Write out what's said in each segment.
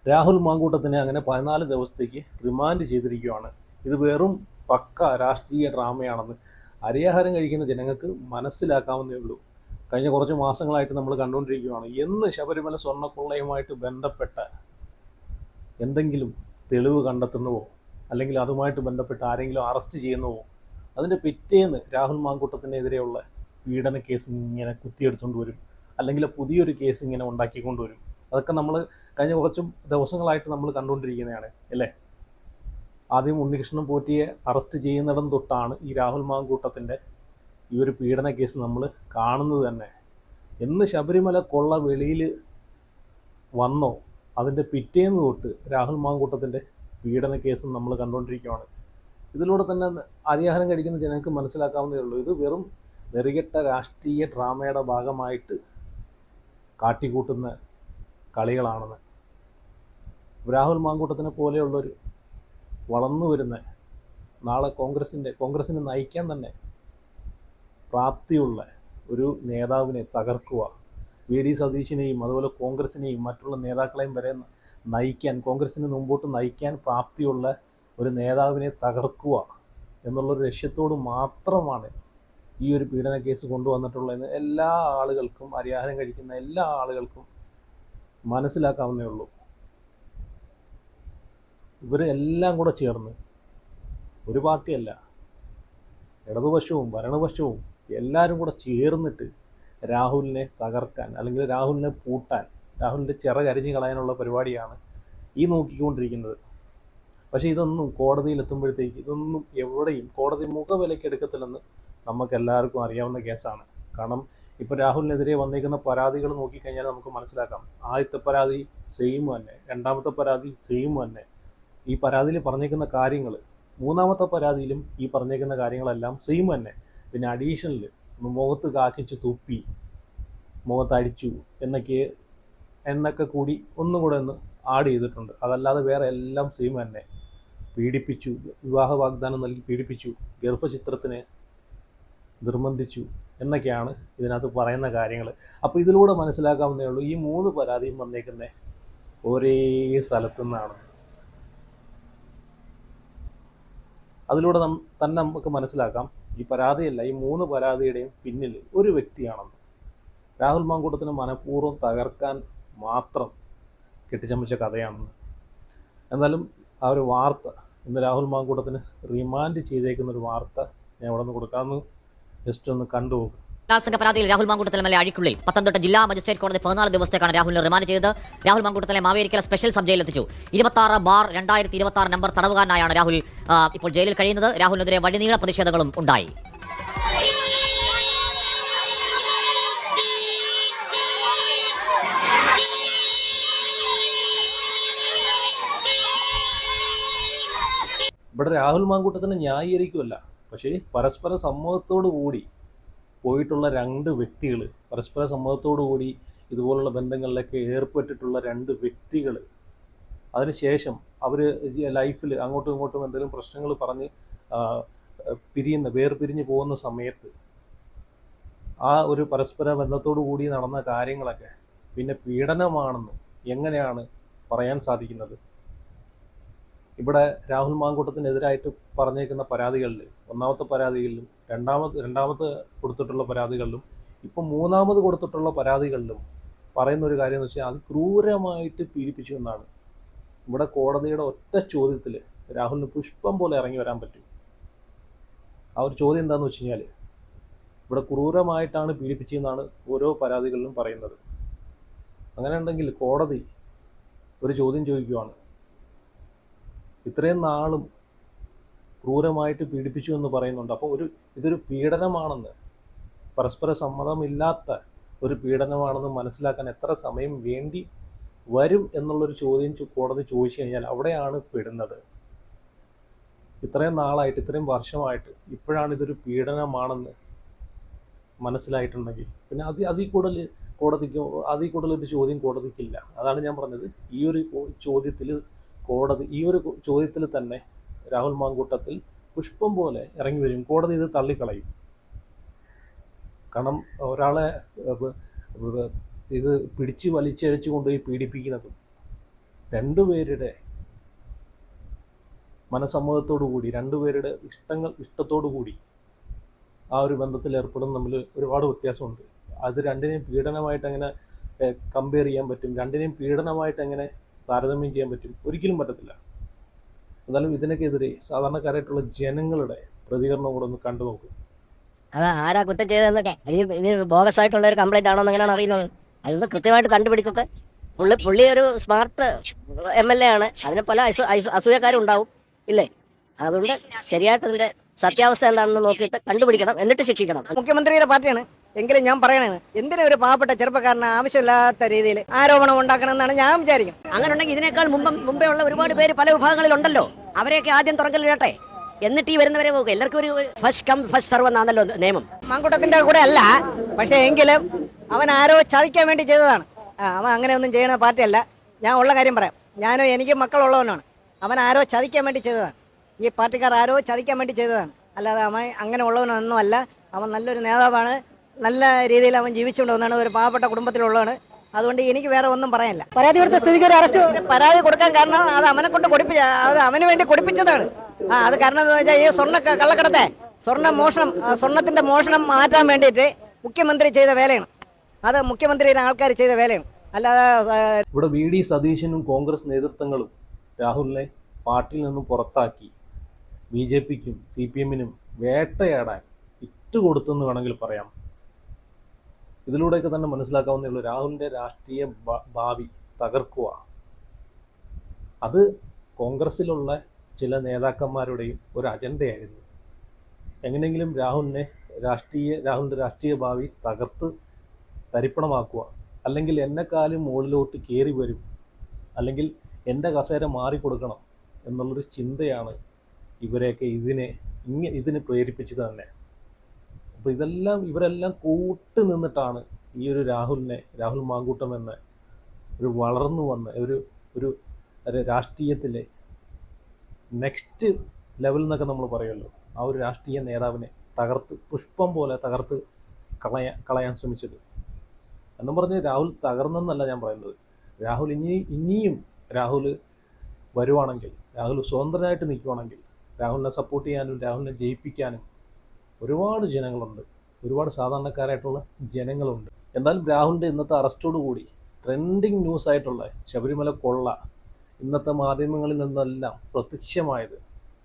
രാഹുൽ മാങ്കൂട്ടത്തിനെ അങ്ങനെ 14 ദിവസത്തേക്ക് റിമാൻഡ് ചെയ്തിരിക്കുകയാണ്. ഇത് വെറും പക്ക രാഷ്ട്രീയ ഡ്രാമയാണെന്ന് അരിയാഹാരം കഴിക്കുന്ന ജനങ്ങൾക്ക് മനസ്സിലാക്കാവുന്നേ ഉള്ളൂ. കഴിഞ്ഞ കുറച്ച് മാസങ്ങളായിട്ട് നമ്മൾ കണ്ടുകൊണ്ടിരിക്കുകയാണ്. എന്ന് ശബരിമല സ്വർണ്ണക്കൊള്ളയുമായിട്ട് ബന്ധപ്പെട്ട എന്തെങ്കിലും തെളിവ് കണ്ടെത്തുന്നുവോ അല്ലെങ്കിൽ അതുമായിട്ട് ബന്ധപ്പെട്ട് ആരെങ്കിലും അറസ്റ്റ് ചെയ്യുന്നുവോ അതിൻ്റെ പിറ്റേന്ന് രാഹുൽ മാങ്കൂട്ടത്തിനെതിരെയുള്ള പീഡന കേസ് ഇങ്ങനെ കുത്തിയെടുത്തുകൊണ്ട് വരും, അല്ലെങ്കിൽ പുതിയൊരു കേസ് ഇങ്ങനെ ഉണ്ടാക്കിക്കൊണ്ട് വരും. അതൊക്കെ നമ്മൾ കഴിഞ്ഞ കുറച്ച് ദിവസങ്ങളായിട്ട് നമ്മൾ കണ്ടുകൊണ്ടിരിക്കുന്നതാണ് അല്ലേ. ആദ്യം ഉണ്ണികൃഷ്ണൻ പോറ്റിയെ അറസ്റ്റ് ചെയ്യുന്നിടം തൊട്ടാണ് ഈ രാഹുൽ മാങ്കൂട്ടത്തിൻ്റെ ഈ ഒരു പീഡന കേസ് നമ്മൾ കാണുന്നത് തന്നെ. എന്ന് ശബരിമല കൊള്ള വെളിയിൽ വന്നോ അതിൻ്റെ പിറ്റേന്ന് തൊട്ട് രാഹുൽ മാങ്കൂട്ടത്തിൻ്റെ പീഡന കേസും നമ്മൾ കണ്ടുകൊണ്ടിരിക്കുകയാണ്. ഇതിലൂടെ തന്നെ അരിയാഹാരം കഴിക്കുന്ന ജനങ്ങൾക്ക് മനസ്സിലാക്കാവുന്നതേ ഉള്ളൂ, ഇത് വെറും നെറികെട്ട രാഷ്ട്രീയ ഡ്രാമയുടെ ഭാഗമായിട്ട് കാട്ടിക്കൂട്ടുന്ന കളികളാണെന്ന്. രാഹുൽ മാങ്കൂട്ടത്തിനെ പോലെയുള്ളൊരു വളർന്നു വരുന്ന നാളെ കോൺഗ്രസിനെ നയിക്കാൻ തന്നെ പ്രാപ്തിയുള്ള ഒരു നേതാവിനെ തകർക്കുക, വി ഡി സതീശിനെയും അതുപോലെ കോൺഗ്രസിനെയും മറ്റുള്ള നേതാക്കളെയും വരെ നയിക്കാൻ, കോൺഗ്രസിന് മുമ്പോട്ട് നയിക്കാൻ പ്രാപ്തിയുള്ള ഒരു നേതാവിനെ തകർക്കുക എന്നുള്ളൊരു ലക്ഷ്യത്തോട് മാത്രമാണ് ഈ ഒരു പീഡന കേസ് കൊണ്ടുവന്നിട്ടുള്ളതെന്ന് എല്ലാ ആളുകൾക്കും, അരിയാഹാരം കഴിക്കുന്ന എല്ലാ ആളുകൾക്കും മനസ്സിലാക്കാവുന്നേ ഉള്ളൂ. ഇവരെല്ലാം കൂടെ ചേർന്ന്, ഒരു പാർട്ടിയല്ല, ഇടതുപക്ഷവും ഭരണപക്ഷവും എല്ലാവരും കൂടെ ചേർന്നിട്ട് രാഹുലിനെ തകർക്കാൻ അല്ലെങ്കിൽ രാഹുലിനെ പൂട്ടാൻ, രാഹുലിൻ്റെ ചിറകരിഞ്ഞ് കളയാനുള്ള പരിപാടിയാണ് ഈ നോക്കിക്കൊണ്ടിരിക്കുന്നത്. പക്ഷേ ഇതൊന്നും കോടതിയിലെത്തുമ്പോഴത്തേക്ക് ഇതൊന്നും എവിടെയും കോടതി മുഖവിലക്കെടുക്കത്തില്ലെന്ന് നമുക്കെല്ലാവർക്കും അറിയാവുന്ന കേസാണ്. കാരണം ഇപ്പോൾ രാഹുലിനെതിരെ വന്നിരിക്കുന്ന പരാതികൾ നോക്കിക്കഴിഞ്ഞാൽ നമുക്ക് മനസ്സിലാക്കാം. ആദ്യത്തെ പരാതി സെയിം തന്നെ, രണ്ടാമത്തെ പരാതി സെയിം തന്നെ, ഈ പരാതിയിൽ പറഞ്ഞേക്കുന്ന കാര്യങ്ങൾ, മൂന്നാമത്തെ പരാതിയിലും ഈ പറഞ്ഞേക്കുന്ന കാര്യങ്ങളെല്ലാം സെയിം തന്നെ. പിന്നെ അഡീഷണൽ മുഖത്ത് കാക്കിച്ച് തുപ്പി, മുഖത്തടിച്ചു എന്നൊക്കെ കൂടി ഒന്നും കൂടെ ഒന്ന് ആഡ് ചെയ്തിട്ടുണ്ട്. അതല്ലാതെ വേറെ എല്ലാം സെയിം തന്നെ. പീഡിപ്പിച്ചു, വിവാഹ വാഗ്ദാനം നൽകി പീഡിപ്പിച്ചു, ഗർഭചിത്രത്തിന് നിർബന്ധിച്ചു എന്നൊക്കെയാണ് ഇതിനകത്ത് പറയുന്ന കാര്യങ്ങൾ. അപ്പോൾ ഇതിലൂടെ മനസ്സിലാക്കാവുന്നേ ഉള്ളൂ, ഈ 3 പരാതിയും വന്നേക്കുന്ന ഒരേ സ്ഥലത്തു നിന്നാണ്. അതിലൂടെ തന്നെ നമുക്ക് മനസ്സിലാക്കാം ഈ പരാതിയല്ല, ഈ 3 പരാതിയുടെയും പിന്നിൽ ഒരു വ്യക്തിയാണെന്ന്. രാഹുൽ മാങ്കൂട്ടത്തിന് മനഃപൂർവ്വം തകർക്കാൻ മാത്രം കെട്ടിച്ചമച്ച കഥയാണെന്ന്. എന്നാലും ആ ഒരു വാർത്ത, ഇന്ന് രാഹുൽ മാങ്കൂട്ടത്തിന് റിമാൻഡ് ചെയ്തേക്കുന്നൊരു വാർത്ത ഞാൻ ഇവിടെ നിന്ന് കൊടുക്കാമെന്ന് ജസ്റ്റ് ഒന്ന് കണ്ടുപോകും. ബലാത്സംഗ പരാതിയിൽ രാഹുൽ മാങ്കൂട്ടത്തിലെ മല അഴിക്കുള്ളിൽ പത്തനംതിട്ട ജില്ലാ മജിസ്ട്രേറ്റ് കോടതി 14 ദിവസത്തേക്കാണ് രാഹുലിനെ റിമാൻഡ് ചെയ്തത്. രാഹുൽ മാങ്കൂട്ടത്തിലെ മാവേലിക്കല സ്പെഷ്യൽ സബ് ജയിലിൽ എത്തിച്ചു. 26/2026 നമ്പർ തടവുകാരനായാണ് രാഹുൽ ഇപ്പോൾ ജയിലിൽ കഴിയുന്നത്. രാഹുലിനെതിരെ വഴിനീള പ്രതിഷേധങ്ങളും ഉണ്ടായി. ഇവിടെ രാഹുൽ മാങ്കൂട്ടത്തിനെ ന്യായീകരിക്കുമല്ല, പക്ഷേ പരസ്പര സമ്മതത്തോടു കൂടി പോയിട്ടുള്ള 2 വ്യക്തികൾ, പരസ്പര സമ്മതത്തോടു കൂടി ഇതുപോലുള്ള ബന്ധങ്ങളിലൊക്കെ ഏർപ്പെട്ടിട്ടുള്ള 2 വ്യക്തികൾ, അതിനുശേഷം അവർ ലൈഫിൽ അങ്ങോട്ടും ഇങ്ങോട്ടും എന്തെങ്കിലും പ്രശ്നങ്ങൾ പറഞ്ഞ് വേർപിരിഞ്ഞ് പോകുന്ന സമയത്ത് ആ ഒരു പരസ്പര ബന്ധത്തോടു കൂടി നടന്ന കാര്യങ്ങളൊക്കെ പിന്നെ പീഡനമാണെന്ന് എങ്ങനെയാണ് പറയാൻ സാധിക്കുന്നത്? ഇവിടെ രാഹുൽ മാങ്കൂട്ടത്തിനെതിരായിട്ട് പറഞ്ഞേക്കുന്ന പരാതികളിൽ, ഒന്നാമത്തെ പരാതികളിലും രണ്ടാമത്തെ കൊടുത്തിട്ടുള്ള പരാതികളിലും ഇപ്പം 3ാമത് കൊടുത്തിട്ടുള്ള പരാതികളിലും പറയുന്ന ഒരു കാര്യം എന്ന് വെച്ചാൽ അത് ക്രൂരമായിട്ട് പീഡിപ്പിച്ചു എന്നാണ്. ഇവിടെ കോടതിയുടെ ഒറ്റ ചോദ്യത്തിൽ രാഹുലിന് പുഷ്പം പോലെ ഇറങ്ങി വരാൻ പറ്റും. ആ ഒരു ചോദ്യം എന്താണെന്ന് വെച്ച് കഴിഞ്ഞാൽ, ഇവിടെ ക്രൂരമായിട്ടാണ് പീഡിപ്പിച്ചതെന്നാണ് ഓരോ പരാതികളിലും പറയുന്നത്. അങ്ങനെ ഉണ്ടെങ്കിൽ കോടതി ഒരു ചോദ്യം ചോദിക്കുവാണ്, ഇത്രയും നാളും ക്രൂരമായിട്ട് പീഡിപ്പിച്ചു എന്ന് പറയുന്നുണ്ട്, അപ്പോൾ ഇതൊരു പീഡനമാണെന്ന്, പരസ്പര സമ്മതമില്ലാത്ത ഒരു പീഡനമാണെന്ന് മനസ്സിലാക്കാൻ എത്ര സമയം വേണ്ടി വരും എന്നുള്ളൊരു ചോദ്യം കോടതി ചോദിച്ചു കഴിഞ്ഞാൽ അവിടെയാണ് പെടുന്നത്. ഇത്രയും നാളായിട്ട്, ഇത്രയും വർഷമായിട്ട് ഇപ്പോഴാണ് ഇതൊരു പീഡനമാണെന്ന് മനസ്സിലായിട്ടുണ്ടെങ്കിൽ പിന്നെ അതിൽ കൂടുതൽ ഒരു ചോദ്യം കോടതിക്കില്ല. അതാണ് ഞാൻ പറഞ്ഞത്, ഈ ഒരു ചോദ്യത്തിൽ തന്നെ രാഹുൽ മാങ്കൂട്ടത്തിൽ പുഷ്പം പോലെ ഇറങ്ങി വരും. കോടതി ഇത് തള്ളിക്കളയും. കാരണം ഒരാളെ ഇത് പിടിച്ച് വലിച്ചഴച്ചു കൊണ്ടുപോയി പീഡിപ്പിക്കുന്നതും രണ്ടുപേരുടെ മനസമ്മതത്തോടു കൂടി, രണ്ടുപേരുടെ ഇഷ്ടത്തോടു കൂടി ആ ഒരു ബന്ധത്തിൽ ഏർപ്പെടുന്ന തമ്മിൽ ഒരുപാട് വ്യത്യാസമുണ്ട്. അത് രണ്ടിനെയും പീഡനമായിട്ട് എങ്ങനെ കമ്പയർ ചെയ്യാൻ പറ്റും, രണ്ടിനെയും പീഡനമായിട്ട് എങ്ങനെ താരതമ്യം ചെയ്യാൻ പറ്റും? ഒരിക്കലും പറ്റത്തില്ല. എന്നാലും ഇതിനൊക്കെതിരെ സാധാരണക്കാരായിട്ടുള്ള ജനങ്ങളുടെ പ്രതികരണം കൂടെ ഒന്ന് കണ്ടു നോക്കും. അത് ആരാ കുറ്റം ചെയ്തതെന്നൊക്കെ ഇത് ബോഗസ് ആയിട്ടുള്ള ഒരു കംപ്ലൈന്റ് ആണോ എങ്ങനെയാണ് അറിയുന്നത്? അത് കൃത്യമായിട്ട് കണ്ടുപിടിച്ചിട്ട് പുള്ളി ഒരു സ്മാർട്ട് MLA ആണ്. അതിന് പല അസൂയക്കാരും ഉണ്ടാവും ഇല്ലേ? അതുകൊണ്ട് ശരിയായിട്ട് അതിന്റെ സത്യാവസ്ഥ എന്താണെന്ന് നോക്കിയിട്ട് കണ്ടുപിടിക്കണം, എന്നിട്ട് ശിക്ഷിക്കണം. മുഖ്യമന്ത്രിയുടെ പാർട്ടിയാണ് എങ്കിലും ഞാൻ പറയണത്, എന്തിനാ ഒരു പാവപ്പെട്ട ചെറുപ്പക്കാരന് ആവശ്യമില്ലാത്ത രീതിയിൽ ആരോപണം ഉണ്ടാക്കണം എന്നാണ് ഞാൻ വിചാരിക്കുന്നത്. അങ്ങനെ ഉണ്ടെങ്കിൽ ഇതിനേക്കാൾ മുമ്പേ ഉള്ള ഒരുപാട് പേര് പല വിഭാഗങ്ങളിലുണ്ടല്ലോ, അവരെയൊക്കെ ആദ്യം തുറക്കലിടട്ടെ, എന്നിട്ട് ഈ വരുന്നവരെ പോകുക. എല്ലാവർക്കും ഒരു ഫസ്റ്റ് കം ഫസ്റ്റ് സർവ് എന്നാണല്ലോ നിയമം. മാങ്കൂട്ടത്തിന്റെ കൂടെ അല്ല, പക്ഷെ എങ്കിലും അവൻ ആരോ ചതിക്കാൻ വേണ്ടി ചെയ്തതാണ്. അവൻ അങ്ങനെ ഒന്നും ചെയ്യുന്ന പാർട്ടിയല്ല. ഞാൻ ഉള്ള കാര്യം പറയാം, എനിക്ക് മക്കളുള്ളവനാണ്. അവൻ ആരോ ചതിക്കാൻ വേണ്ടി ചെയ്തതാണ്. ഈ പാർട്ടിക്കാർ ആരോ ചതിക്കാൻ വേണ്ടി ചെയ്തതാണ്, അല്ലാതെ അവൻ അങ്ങനെ ഉള്ളവനൊന്നും അല്ല. അവൻ നല്ലൊരു നേതാവാണ്, നല്ല രീതിയിൽ അവൻ ജീവിച്ചുകൊണ്ട് വന്നാണ്, ഒരു പാവപ്പെട്ട കുടുംബത്തിലുള്ളതാണ്. അതുകൊണ്ട് എനിക്ക് വേറെ ഒന്നും പറയാനില്ല. പരാതി കൊടുത്ത സ്ഥിതിക്ക് ഒരു അറസ്റ്റ് പരാതി കൊടുക്കാൻ കാരണം അത് അവനെ കൊണ്ട് അത് അവന് വേണ്ടി കൊടുപ്പിച്ചതാണ്. അത് കാരണം എന്താ വെച്ചാൽ ഈ കള്ളക്കടത്തെ സ്വർണത്തിന്റെ മോഷണം മാറ്റാൻ വേണ്ടിയിട്ട് മുഖ്യമന്ത്രി ചെയ്ത വേലയാണ്. അത് മുഖ്യമന്ത്രിയുടെ ആൾക്കാർ ചെയ്ത വേലയാണ്, അല്ലാതെ ഇവിടെ VD സതീശനും കോൺഗ്രസ് നേതൃത്വങ്ങളും രാഹുലിനെ പാർട്ടിയിൽ നിന്നും പുറത്താക്കി BJPക്കും CPMനും വേട്ടയാടാൻ ഇട്ടുകൊടുത്തെന്ന് വേണമെങ്കിൽ പറയാം. ഇതിലൂടെയൊക്കെ തന്നെ മനസ്സിലാക്കാവുന്നേ ഉള്ളൂ, രാഹുലിൻ്റെ രാഷ്ട്രീയ ഭാവി തകർക്കുക. അത് കോൺഗ്രസ്സിലുള്ള ചില നേതാക്കന്മാരുടെയും ഒരു അജണ്ടയായിരുന്നു. എങ്ങനെയെങ്കിലും രാഹുലിൻ്റെ രാഷ്ട്രീയ ഭാവി തകർത്ത് തരിപ്പണമാക്കുക, അല്ലെങ്കിൽ എന്നെക്കാളും മുകളിലോട്ട് കയറി വരും, അല്ലെങ്കിൽ എൻ്റെ കസേര മാറിക്കൊടുക്കണം എന്നുള്ളൊരു ചിന്തയാണ് ഇവരെയൊക്കെ ഇതിന് പ്രേരിപ്പിച്ചത് തന്നെ. അപ്പോൾ ഇവരെല്ലാം കൂട്ട് നിന്നിട്ടാണ് ഈ ഒരു രാഹുൽ മാങ്കൂട്ടം എന്ന ഒരു വളർന്നു വന്ന ഒരു രാഷ്ട്രീയത്തിലെ നെക്സ്റ്റ് ലെവൽ എന്നൊക്കെ നമ്മൾ പറയുമല്ലോ, ആ ഒരു രാഷ്ട്രീയ നേതാവിനെ പുഷ്പം പോലെ തകർത്ത് കളയാൻ ശ്രമിച്ചത്. എന്നും പറഞ്ഞ് രാഹുൽ തകർന്നെന്നല്ല ഞാൻ പറയുന്നത്. രാഹുൽ ഇനിയും വരുവാണെങ്കിൽ, രാഹുൽ സ്വതന്ത്രനായിട്ട് നിൽക്കുവാണെങ്കിൽ, രാഹുലിനെ സപ്പോർട്ട് ചെയ്യാനും രാഹുലിനെ ജയിപ്പിക്കാനും ഒരുപാട് ജനങ്ങളുണ്ട്, ഒരുപാട് സാധാരണക്കാരായിട്ടുള്ള ജനങ്ങളുണ്ട്. എന്തായാലും രാഹുലിൻ്റെ ഇന്നത്തെ അറസ്റ്റോടുകൂടി ട്രെൻഡിങ് ന്യൂസ് ആയിട്ടുള്ള ശബരിമല കൊള്ള ഇന്നത്തെ മാധ്യമങ്ങളിൽ നിന്നെല്ലാം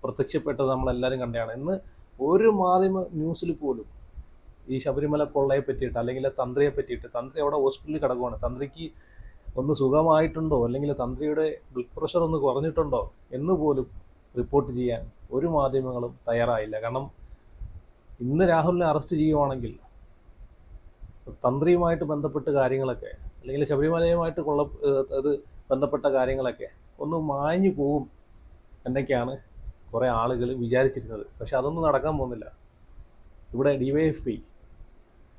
പ്രത്യക്ഷപ്പെട്ടത് നമ്മളെല്ലാവരും കണ്ടതാണ്. ഇന്ന് ഒരു മാധ്യമ ന്യൂസിൽ പോലും ഈ ശബരിമല കൊള്ളയെ പറ്റിയിട്ട്, അല്ലെങ്കിൽ തന്ത്രിയെ പറ്റിയിട്ട്, തന്ത്രി അവിടെ ഹോസ്പിറ്റലിൽ കിടക്കുവാണ്, തന്ത്രിക്ക് ഒന്ന് സുഖമായിട്ടുണ്ടോ, അല്ലെങ്കിൽ തന്ത്രിയുടെ ബ്ലഡ് പ്രഷർ ഒന്ന് കുറഞ്ഞിട്ടുണ്ടോ എന്ന് പോലും റിപ്പോർട്ട് ചെയ്യാൻ ഒരു മാധ്യമങ്ങളും തയ്യാറായില്ല. കാരണം ഇന്ന് രാഹുലിനെ അറസ്റ്റ് ചെയ്യുവാണെങ്കിൽ തന്ത്രിയുമായിട്ട് ബന്ധപ്പെട്ട കാര്യങ്ങളൊക്കെ, അല്ലെങ്കിൽ ശബരിമലയുമായിട്ട് ബന്ധപ്പെട്ട കാര്യങ്ങളൊക്കെ ഒന്ന് മാഞ്ഞു പോകും എന്നൊക്കെയാണ് കുറേ ആളുകൾ വിചാരിച്ചിരുന്നത്. പക്ഷെ അതൊന്നും നടക്കാൻ പോകുന്നില്ല. ഇവിടെ DYFI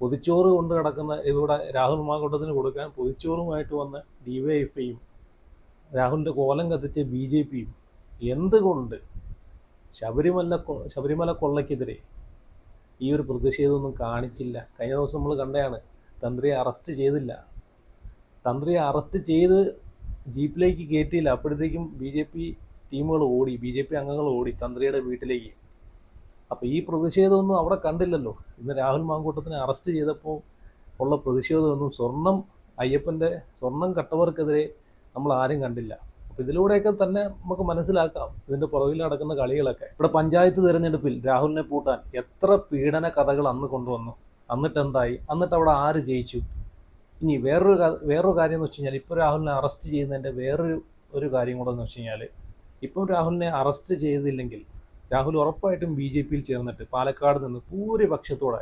പൊതിച്ചോറ് കൊണ്ട് കിടക്കുന്ന, ഇവിടെ രാഹുൽ മാങ്കൂട്ടത്തിന് കൊടുക്കാൻ പൊതിച്ചോറുമായിട്ട് വന്ന DYFIയും രാഹുലിൻ്റെ കോലം കത്തിച്ച BJPയും എന്തുകൊണ്ട് ശബരിമല കൊള്ളയ്ക്കെതിരെ ഈ ഒരു പ്രതിഷേധമൊന്നും കാണിച്ചില്ല? കഴിഞ്ഞ ദിവസം നമ്മൾ കണ്ടതാണ്, തന്ത്രിയെ അറസ്റ്റ് ചെയ്തില്ല. തന്ത്രിയെ അറസ്റ്റ് ചെയ്ത് ജീപ്പിലേക്ക് കയറ്റിയില്ല. അപ്പോഴത്തേക്കും BJP ടീമുകൾ ഓടി, BJP അംഗങ്ങൾ ഓടി തന്ത്രിയുടെ വീട്ടിലേക്ക്. അപ്പോൾ ഈ പ്രതിഷേധമൊന്നും അവിടെ കണ്ടില്ലല്ലോ. ഇന്ന് രാഹുൽ മാങ്കൂട്ടത്തിനെ അറസ്റ്റ് ചെയ്തപ്പോൾ ഉള്ള പ്രതിഷേധമൊന്നും അയ്യപ്പൻ്റെ സ്വർണം കട്ടവർക്കെതിരെ നമ്മൾ ആരും കണ്ടില്ല. അപ്പോൾ ഇതിലൂടെയൊക്കെ തന്നെ നമുക്ക് മനസ്സിലാക്കാം ഇതിൻ്റെ പുറകിൽ നടക്കുന്ന കളികളൊക്കെ. ഇവിടെ പഞ്ചായത്ത് തിരഞ്ഞെടുപ്പിൽ രാഹുലിനെ പൂട്ടാൻ എത്ര പീഡന കഥകൾ അന്ന് കൊണ്ടുവന്നു, എന്നിട്ടെന്തായി? എന്നിട്ട് അവിടെ ആര് ജയിച്ചു? ഇനി വേറൊരു കാര്യം എന്ന് വെച്ച് കഴിഞ്ഞാൽ, ഇപ്പോൾ രാഹുലിനെ അറസ്റ്റ് ചെയ്യുന്നതിൻ്റെ വേറൊരു കാര്യം കൂടെ എന്ന് വെച്ച് കഴിഞ്ഞാൽ, ഇപ്പം രാഹുലിനെ അറസ്റ്റ് ചെയ്തില്ലെങ്കിൽ രാഹുൽ ഉറപ്പായിട്ടും BJPയിൽ ചേർന്നിട്ട് പാലക്കാട് നിന്ന് ഭൂരിപക്ഷത്തോടെ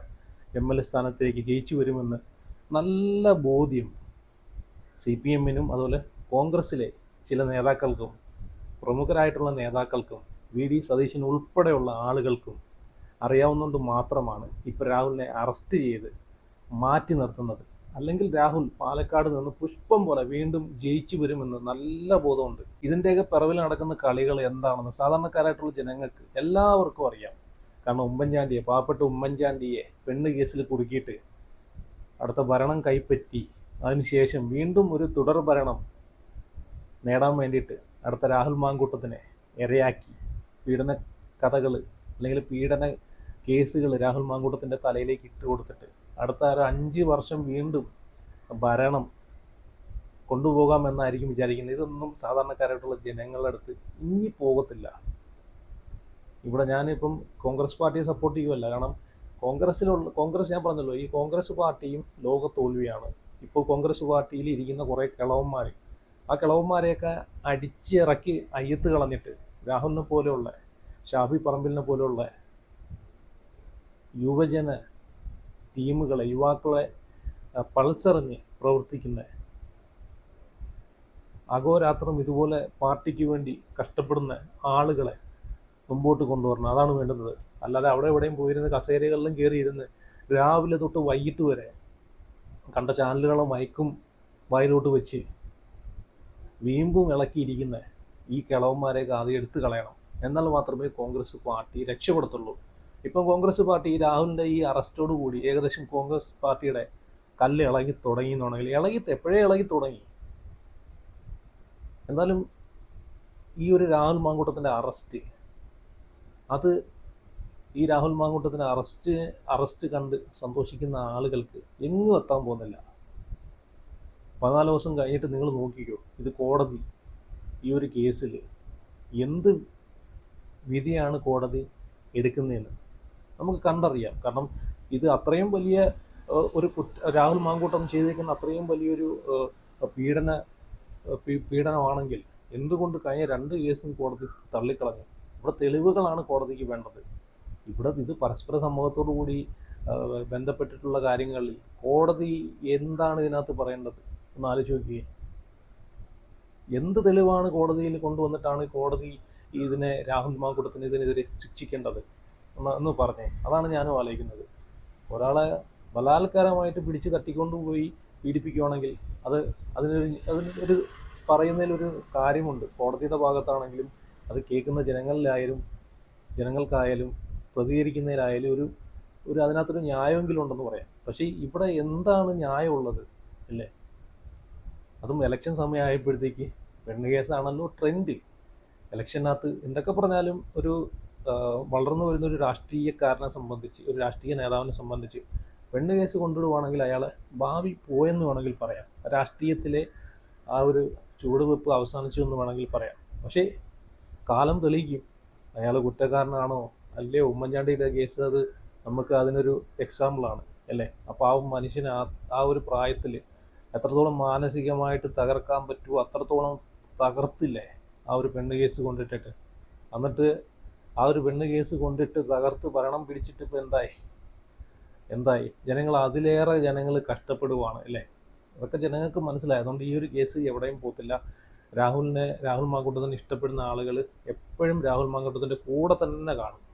MLA സ്ഥാനത്തേക്ക് ജയിച്ചു വരുമെന്ന് നല്ല ബോധ്യം CPMനും അതുപോലെ കോൺഗ്രസ്സിലെ ചില നേതാക്കൾക്കും, പ്രമുഖരായിട്ടുള്ള നേതാക്കൾക്കും, VD സതീശൻ ഉൾപ്പെടെയുള്ള ആളുകൾക്കും അറിയാവുന്നതുകൊണ്ട് മാത്രമാണ് ഇപ്പോൾ രാഹുലിനെ അറസ്റ്റ് ചെയ്ത് മാറ്റി നിർത്തുന്നത്. അല്ലെങ്കിൽ രാഹുൽ പാലക്കാട് നിന്ന് പുഷ്പം പോലെ വീണ്ടും ജയിച്ചു വരുമെന്ന് നല്ല ബോധമുണ്ട്. ഇതിൻ്റെയൊക്കെ പിറവിൽ നടക്കുന്ന കളികൾ എന്താണെന്ന് സാധാരണക്കാരായിട്ടുള്ള ജനങ്ങൾക്ക് എല്ലാവർക്കും അറിയാം. കാരണം പാവപ്പെട്ട ഉമ്മൻചാണ്ടിയെ പെണ്ണ് കേസിൽ കുടുക്കിയിട്ട് അടുത്ത ഭരണം കൈപ്പറ്റി അതിനുശേഷം വീണ്ടും ഒരു തുടർ ഭരണം നേടാൻ വേണ്ടിയിട്ട് അടുത്ത രാഹുൽ മാങ്കൂട്ടത്തിനെ ഇരയാക്കി പീഡന കഥകൾ അല്ലെങ്കിൽ പീഡന കേസുകൾ രാഹുൽ മാങ്കൂട്ടത്തിൻ്റെ തലയിലേക്ക് ഇട്ട് കൊടുത്തിട്ട് അടുത്ത ഒരു 5 വർഷം വീണ്ടും ഭരണം കൊണ്ടുപോകാമെന്നായിരിക്കും വിചാരിക്കുന്നത്. ഇതൊന്നും സാധാരണക്കാരായിട്ടുള്ള ജനങ്ങളുടെ അടുത്ത് ഇനി പോകത്തില്ല. ഇവിടെ ഞാനിപ്പം കോൺഗ്രസ് പാർട്ടിയെ സപ്പോർട്ട് ചെയ്യുമല്ല, കാരണം കോൺഗ്രസ് ഞാൻ പറഞ്ഞല്ലോ, ഈ കോൺഗ്രസ് പാർട്ടിയും ലോക തോൽവിയാണ്. ഇപ്പോൾ കോൺഗ്രസ് പാർട്ടിയിൽ ഇരിക്കുന്ന കുറേ കിളവന്മാർ, ആ കിളവന്മാരെയൊക്കെ അടിച്ചിറക്കി അയ്യത്ത് കളഞ്ഞിട്ട് രാഹുലിനെ പോലെയുള്ള, ഷാഫി പറമ്പിലിനെ പോലെയുള്ള യുവജന ടീമുകളെ, യുവാക്കളെ പൾസറിഞ്ഞ് പ്രവർത്തിക്കുന്ന, അഹോരാത്രം ഇതുപോലെ പാർട്ടിക്ക് വേണ്ടി കഷ്ടപ്പെടുന്ന ആളുകളെ മുമ്പോട്ട് കൊണ്ടുവരണം. അതാണ് വേണ്ടുന്നത്. അല്ലാതെ അവിടെ എവിടെയും പോയിരുന്ന് കസേരകളിലും കയറിയിരുന്ന് രാവിലെ തൊട്ട് വൈകിട്ട് വരെ കണ്ട ചാനലുകളും മയക്കും വായിലോട്ട് വെച്ച് വീമ്പും ഇളക്കിയിരിക്കുന്ന ഈ കിളവന്മാരെയൊക്കെ ആദ്യം എടുത്തു കളയണം. എന്നാൽ മാത്രമേ കോൺഗ്രസ് പാർട്ടി രക്ഷപ്പെടത്തുള്ളൂ. ഇപ്പം കോൺഗ്രസ് പാർട്ടി രാഹുലിൻ്റെ ഈ അറസ്റ്റോട് കൂടി ഏകദേശം കോൺഗ്രസ് പാർട്ടിയുടെ കല്ല് ഇളകി തുടങ്ങി എന്നുണ്ടെങ്കിൽ എപ്പോഴേ ഇളകി തുടങ്ങി. എന്നാലും ഈ ഒരു രാഹുൽ മാങ്കൂട്ടത്തിൻ്റെ അറസ്റ്റ്, അത് ഈ രാഹുൽ മാങ്കൂട്ടത്തിൻ്റെ അറസ്റ്റ് കണ്ട് സന്തോഷിക്കുന്ന ആളുകൾക്ക് എങ്ങും എത്താൻ പോകുന്നില്ല. 14 ദിവസം കഴിഞ്ഞിട്ട് നിങ്ങൾ നോക്കിക്കോ, ഇത് കോടതി ഈ ഒരു കേസിൽ എന്ത് വിധിയാണ് കോടതി എടുക്കുന്നതെന്ന് നമുക്ക് കണ്ടറിയാം. കാരണം ഇത് അത്രയും വലിയ ഒരു രാഹുൽ മാങ്കൂട്ടം ചെയ്തേക്കുന്ന അത്രയും വലിയൊരു പീഡനമാണെങ്കിൽ എന്തുകൊണ്ട് കഴിഞ്ഞ 2 കേസും കോടതി തള്ളിക്കളഞ്ഞു? ഇവിടെ തെളിവുകളാണ് കോടതിക്ക് വേണ്ടത്. ഇവിടെ ഇത് പരസ്പര സമ്മതത്തോടു കൂടി ബന്ധപ്പെട്ടിട്ടുള്ള കാര്യങ്ങളിൽ കോടതി എന്താണ് ഇതിനകത്ത് പറയേണ്ടത് ഒന്ന് ആലോചിച്ച് നോക്കിയേ. എന്ത് തെളിവാണ് കോടതിയിൽ കൊണ്ടുവന്നിട്ടാണ് കോടതി ഇതിനെ രാഹുൽ മാങ്കൂട്ടത്തിന് ഇതിനെതിരെ ശിക്ഷിക്കേണ്ടത് എന്ന് പറഞ്ഞേ? അതാണ് ഞാനും ആലോചിക്കുന്നത്. ഒരാളെ ബലാത്കാരമായിട്ട് പിടിച്ച് തട്ടിക്കൊണ്ടുപോയി പീഡിപ്പിക്കുകയാണെങ്കിൽ അതിനൊരു പറയുന്നതിലൊരു കാര്യമുണ്ട്. കോടതിയുടെ ഭാഗത്താണെങ്കിലും അത് കേൾക്കുന്ന ജനങ്ങൾക്കായാലും പ്രതികരിക്കുന്നതിലായാലും ഒരു അതിനകത്തൊരു ന്യായമെങ്കിലും ഉണ്ടെന്ന് പറയാം. പക്ഷേ ഇവിടെ എന്താണ് ന്യായമുള്ളത് അല്ലേ? അതും ഇലക്ഷൻ സമയമായപ്പോഴത്തേക്ക് പെണ്ണ് കേസാണല്ലോ ട്രെൻഡ്. ഇലക്ഷനകത്ത് എന്തൊക്കെ പറഞ്ഞാലും ഒരു വളർന്നു വരുന്നൊരു രാഷ്ട്രീയക്കാരനെ സംബന്ധിച്ച്, ഒരു രാഷ്ട്രീയ നേതാവിനെ സംബന്ധിച്ച് പെണ്ണ് കേസ് കൊണ്ടുവിടുവാണെങ്കിൽ അയാളെ ഭാവി പോയെന്ന് വേണമെങ്കിൽ പറയാം. രാഷ്ട്രീയത്തിലെ ആ ഒരു ചുവടുവെപ്പ് അവസാനിച്ചു എന്ന് വേണമെങ്കിൽ പറയാം. പക്ഷേ കാലം തെളിയിക്കും അയാൾ കുറ്റക്കാരനാണോ അല്ലേ. ഉമ്മൻചാണ്ടിയുടെ കേസ് അത് നമുക്ക് അതിനൊരു എക്സാമ്പിളാണ് അല്ലേ. അപ്പോൾ ആ മനുഷ്യന് ആ ഒരു പ്രായത്തിൽ എത്രത്തോളം മാനസികമായിട്ട് തകർക്കാൻ പറ്റുമോ അത്രത്തോളം തകർത്തില്ലേ ആ ഒരു പെണ്ണ് കേസ് കൊണ്ടിട്ടിട്ട്. എന്നിട്ട് ആ ഒരു പെണ്ണ് കേസ് കൊണ്ടിട്ട് തകർത്ത് ഭരണം പിടിച്ചിട്ട് ഇപ്പോൾ എന്തായി? അതിലേറെ ജനങ്ങൾ കഷ്ടപ്പെടുവാണ് അല്ലേ. അതൊക്കെ ജനങ്ങൾക്ക് മനസ്സിലായി. അതുകൊണ്ട് ഈ ഒരു കേസ് എവിടെയും പോകത്തില്ല. രാഹുൽ മാങ്കൂട്ടത്തിനെ ഇഷ്ടപ്പെടുന്ന ആളുകൾ എപ്പോഴും രാഹുൽ മാങ്കൂട്ടത്തിൻ്റെ കൂടെ തന്നെ കാണും.